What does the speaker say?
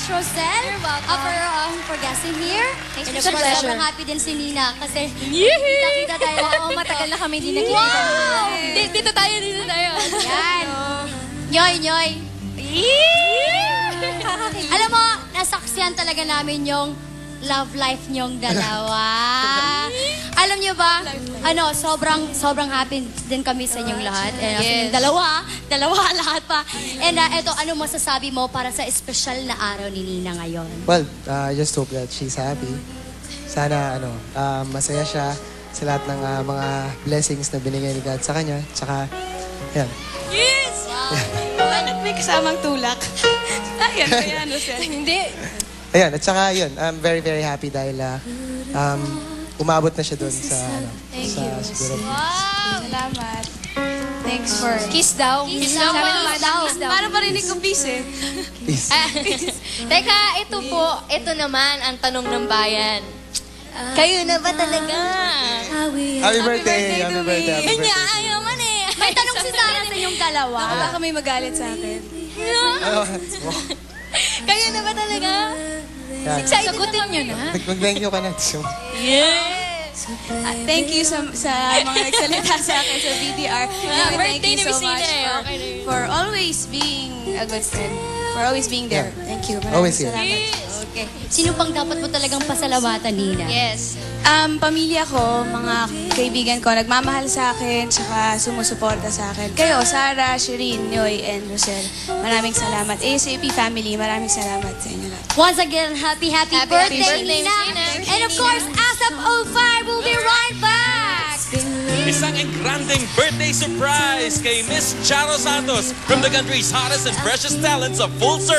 Rosel, You're welcome. for guesting here. Thanks And for of the course, pleasure. sobrang happy din si Nina kasi kita tayo. Oo, matagal na kami hindi nakikita. Wow! Dito tayo. Yan. Nyoy. Alam mo, nasaksiyan talaga namin yung love life nyong dalawa. Alam niyo ba, sobrang happy din kami sa inyong lahat. Yes. Dalawa lahat pa. And eto, ano masasabi mo para sa espesyal na araw ni Nina ngayon? Well, I just hope that she's happy. Sana, masaya siya sa lahat ng mga blessings na binigay ni God sa kanya. Tsaka, yan. Yes! May kasamang tulak. Ayan, kaya ano siya. Hindi. Ayan, at saka yun, I'm very, very happy dahil umabot na siya doon sa, siguro. Wow! Salamat. Thanks for... Kiss daw. Kiss daw. Kiss daw. Parang parinig ko peace eh. Peace. Teka, ito naman ang tanong ng bayan. Kayo na ba talaga? Happy birthday! Happy birthday! Happy Kanya, birthday! ayaw man eh. May tanong si Sarah sa inyong dalawa. Baka may magalit sa akin. Kayo na ba talaga? Yan. Sagutin nyo na. Mag-thank you ka na. So, Yes! Thank you sa mga nagsalita sa akin sa BDR. Thank birthday you ni so Miss much Nina eh. Okay na yun. for always being a good friend. For always being there. Yeah. Thank you. Always here. Salamat. Okay. Sino pang dapat mo talagang pasalamatan, Nina? Yes. Pamilya ko, mga kaibigan ko, nagmamahal sa akin, tsaka sumusuporta sa akin. Kayo, Sarah, Shireen, Noy, and Rosel, maraming salamat. ASAP family, maraming salamat sa inyo lahat. Once again, happy Happy birthday, birthday, Nina. Nina. And of course, ASAP 05 will be right back. Isang engranding birthday surprise kay Miss Charo Santos from the country's hottest and freshest talents of Full Circle.